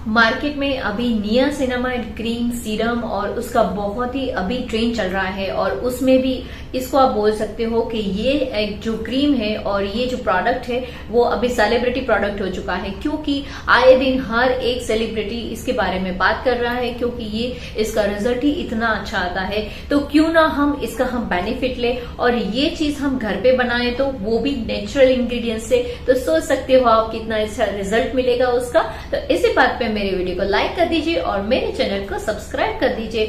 Market में अभी niacinamide cream serum और उसका बहुत ही अभी ट्रेंड चल रहा है और उसमें भी इसको आप बोल सकते हो कि ये एक जो क्रीम है और ये जो प्रोडक्ट है वो अभी सेलिब्रिटी प्रोडक्ट हो चुका है, क्योंकि आए दिन हर एक सेलिब्रिटी इसके बारे में बात कर रहा है, क्योंकि ये इसका रिजल्ट ही इतना अच्छा आता है। तो क्यों ना हम इसका बेनिफिट ले और ये चीज हम घर पे बनाए, तो वो भी नेचुरल इंग्रेडिएंट से। तो सोच सकते हो आप कितना अच्छा रिजल्ट मिलेगा उसका। तो इसी बात पे मेरे वीडियो को लाइक कर दीजिए और मेरे चैनल को सब्सक्राइब कर दीजिए।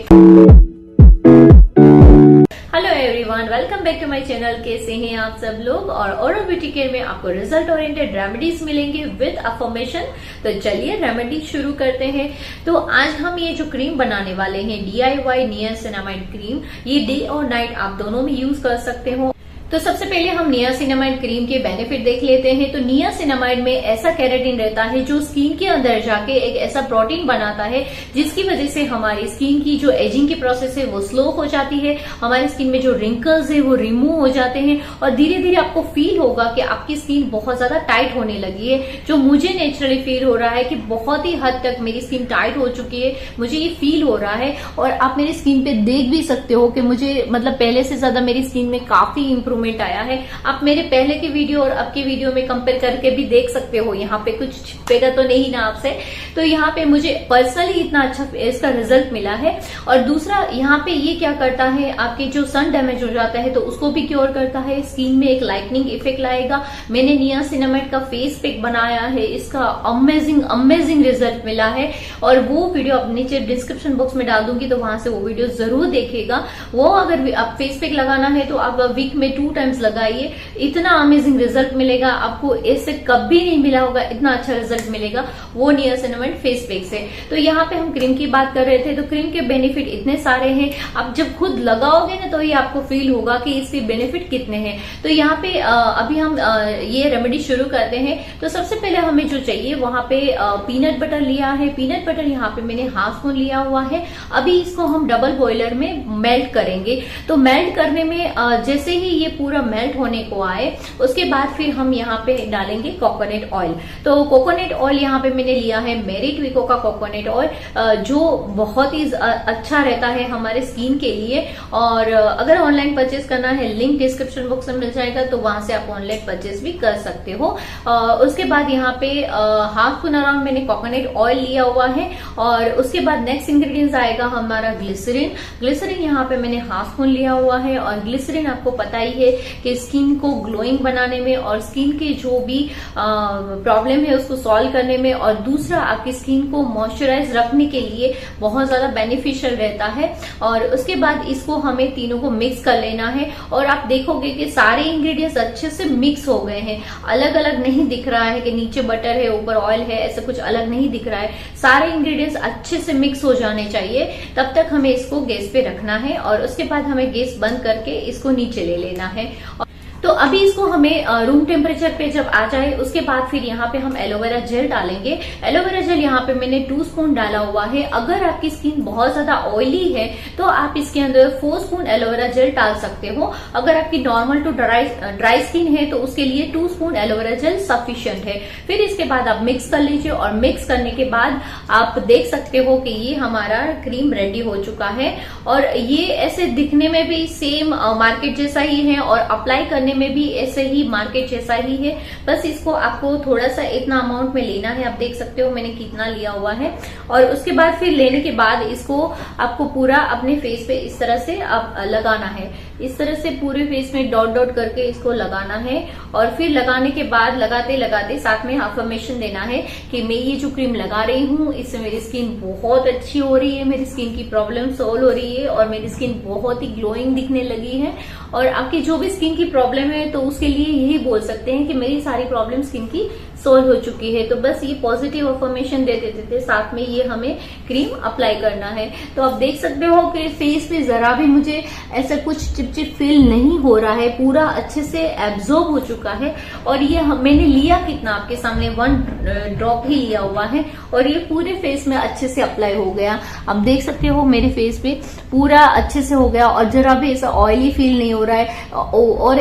Hello everyone, welcome back to my channel. कैसे हैं आप सब लोग? और ओरल ब्यूटी केयर में आपको रिजल्ट ओरिएंटेड रेमेडीज मिलेंगे विद अफर्मेशन। तो चलिए रेमेडी शुरू करते हैं। तो आज हम ये जो क्रीम बनाने वाले हैं DIY नियासिनामाइड क्रीम, ये डे और नाइट आप दोनों में यूज कर सकते हो। तो सबसे पहले हम नियासिनामाइड क्रीम के बेनिफिट देख लेते हैं। तो नियासिनामाइड में ऐसा कैराटिन रहता है जो स्किन के अंदर जाके एक ऐसा प्रोटीन बनाता है जिसकी वजह से हमारी स्किन की जो एजिंग की प्रोसेस है वो स्लो हो जाती है, हमारी स्किन में जो रिंकल्स है वो रिमूव हो जाते हैं और धीरे धीरे आपको फील होगा कि आपकी स्किन बहुत ज्यादा टाइट होने लगी है। जो मुझे नेचुरली फील हो रहा है कि बहुत ही हद तक मेरी स्किन टाइट हो चुकी है, मुझे ये फील हो रहा है। और आप मेरी स्किन पे देख भी सकते हो कि मुझे पहले से ज्यादा मेरी स्किन में काफी इंप्रूवमेंट आया है। आप मेरे पहले के वीडियो और अब के वीडियो में कंपेयर करके भी देख सकते हो। यहाँ पे कुछ छिपेगा तो नहीं ना आपसे। तो यहाँ पे मुझे पर्सनली इतना अच्छा इसका रिजल्ट मिला है। और दूसरा, यहाँ पे ये क्या करता है, आपके जो सन डैमेज हो जाता है तो उसको भी क्योर करता है, स्किन में एक लाइटनिंग इफेक्ट लाएगा। मैंने नियासिनामाइड का फेस पैक बनाया है, इसका अमेजिंग रिजल्ट मिला है और वो वीडियो आप नीचे डिस्क्रिप्शन बॉक्स में डाल दूंगी, तो वहां से वो वीडियो जरूर देखिएगा। वो अगर आप फेस पैक लगाना है तो आप वीक में 2 टाइम्स लगाइए, इतना अमेजिंग रिजल्ट मिलेगा आपको। इससे कभी नहीं मिला होगा, इतना अच्छा रिजल्ट मिलेगा वो नियासिनामाइड फेस पैक से। तो यहाँ पे हम क्रीम की बात कर रहे थे, तो क्रीम के बेनिफिट इतने सारे हैं, आप जब खुद लगाओगे ना तो ये आपको फील होगा कि इसके बेनिफिट कितने हैं। तो यहाँ पे अभी हम ये रेमेडी शुरू करते हैं। तो सबसे पहले हमें जो चाहिए वहां पे पीनट बटर लिया है। पीनट बटर यहाँ पे मैंने हाफ स्पून लिया हुआ है। अभी इसको हम डबल बॉयलर में मेल्ट करेंगे। तो मेल्ट करने में जैसे ही ये पूरा मेल्ट होने को आए, उसके बाद फिर हम यहाँ पे डालेंगे कोकोनट ऑयल। तो कोकोनट ऑयल यहाँ पे मैंने लिया है मेरिट विको का कोकोनट ऑयल, जो बहुत ही अच्छा रहता है हमारे स्किन के लिए। और अगर ऑनलाइन परचेस करना है, लिंक डिस्क्रिप्शन बॉक्स में मिल जाएगा, तो वहां से आप ऑनलाइन परचेस भी कर सकते हो। उसके बाद यहाँ पे हाफ स्पून अराउंड मैंने कोकोनट ऑयल लिया हुआ है। और उसके बाद नेक्स्ट इंग्रेडिएंट्स आएगा हमारा ग्लिसरीन। ग्लिसरीन यहाँ पे मैंने हाफ स्पून लिया हुआ है। और ग्लिसरीन आपको पता ही है कि स्किन को ग्लोइंग बनाने में और स्किन के जो भी प्रॉब्लम है उसको सॉल्व करने में, और दूसरा आपकी स्किन को मॉइस्चराइज रखने के लिए बहुत ज्यादा बेनिफिशियल रहता है। और उसके बाद इसको हमें तीनों को मिक्स कर लेना है। और आप देखोगे कि सारे इंग्रेडिएंट्स अच्छे से मिक्स हो गए हैं, अलग अलग नहीं दिख रहा है कि नीचे बटर है ऊपर ऑयल है, ऐसा कुछ अलग नहीं दिख रहा है। सारे इंग्रेडिएंट्स अच्छे से मिक्स हो जाने चाहिए, तब तक हमें इसको गैस पे रखना है। और उसके बाद हमें गैस बंद करके इसको नीचे ले लेना है। तो अभी इसको हमें रूम टेम्परेचर पे जब आ जाए, उसके बाद फिर यहाँ पे हम एलोवेरा जेल डालेंगे। एलोवेरा जेल यहाँ पे मैंने 2 स्पून डाला हुआ है। अगर आपकी स्किन बहुत ज्यादा ऑयली है तो आप इसके अंदर 4 स्पून एलोवेरा जेल डाल सकते हो। अगर आपकी नॉर्मल टू ड्राई स्किन है तो उसके लिए 2 स्पून एलोवेरा जेल सफिशियंट है। फिर इसके बाद आप मिक्स कर लीजिए और मिक्स करने के बाद आप देख सकते हो कि ये हमारा क्रीम रेडी हो चुका है। और ये ऐसे दिखने में भी सेम मार्केट जैसा ही है और अप्लाई करने में भी ऐसे ही मार्केट जैसा ही है। बस इसको आपको थोड़ा सा इतना अमाउंट में लेना है। आप देख सकते हो मैंने कितना लिया हुआ है। और उसके बाद फिर लेने के बाद इसको आपको पूरा अपने फेस पे इस तरह से आप लगाना है। इस तरह से पूरे फेस में डॉट डॉट करके इसको लगाना है। और फिर लगाने के बाद लगाते लगाते साथ में अफर्मेशन देना है कि मैं ये जो क्रीम लगा रही हूँ इससे मेरी स्किन बहुत अच्छी हो रही है, मेरी स्किन की प्रॉब्लम सॉल्व हो रही है और मेरी स्किन बहुत ही ग्लोइंग दिखने लगी है। और आपकी जो भी स्किन की प्रॉब्लम है तो उसके लिए यही बोल सकते हैं कि मेरी सारी प्रॉब्लम स्किन की सोल्व हो चुकी है। तो बस ये पॉजिटिव अफर्मेशन दे देते थे, साथ में ये हमें क्रीम अप्लाई करना है। तो आप देख सकते हो कि फेस पे जरा भी मुझे ऐसा कुछ चिपचिप फील नहीं हो रहा है, पूरा अच्छे से एब्जॉर्ब हो चुका है। और ये मैंने लिया कितना, आपके सामने 1 ड्रॉप ही लिया हुआ है और ये पूरे फेस में अच्छे से अप्लाई हो गया। आप देख सकते हो मेरे फेस पे पूरा अच्छे से हो गया और जरा भी ऐसा ऑयली फील नहीं हो रहा है। और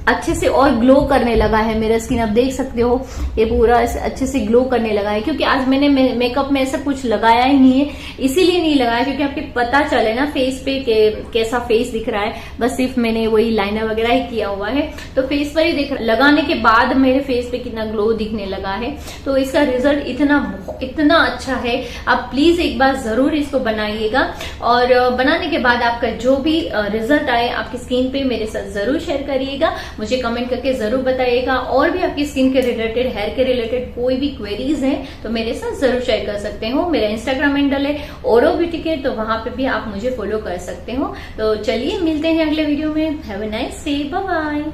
अच्छे से और ग्लो करने लगा है मेरा स्किन। आप देख सकते हो ये पूरा अच्छे से ग्लो करने लगा है, क्योंकि आज मैंने मेकअप में ऐसा कुछ लगाया ही नहीं है, इसीलिए नहीं लगाया क्योंकि आपके पता चले ना फेस पे कैसा फेस दिख रहा है। बस सिर्फ मैंने वही लाइनर वगैरह ही किया हुआ है, तो फेस पर ही देख लगाने के बाद मेरे फेस पे कितना ग्लो दिखने लगा है। तो इसका रिजल्ट इतना अच्छा है। आप प्लीज एक बार जरूर इसको बनाइएगा, और बनाने के बाद आपका जो भी रिजल्ट आए आपकी स्किन पे मेरे साथ जरूर शेयर करिएगा, मुझे कमेंट करके जरूर बताइएगा। और भी आपकी स्किन के रिलेटेड, हेयर के रिलेटेड कोई भी क्वेरीज हैं तो मेरे साथ जरूर शेयर कर सकते हो। मेरा इंस्टाग्राम हैंडल है ओरो ब्यूटी केयर, तो वहां पे भी आप मुझे फॉलो कर सकते हो। तो चलिए मिलते हैं अगले वीडियो में। Have a nice day, bye bye.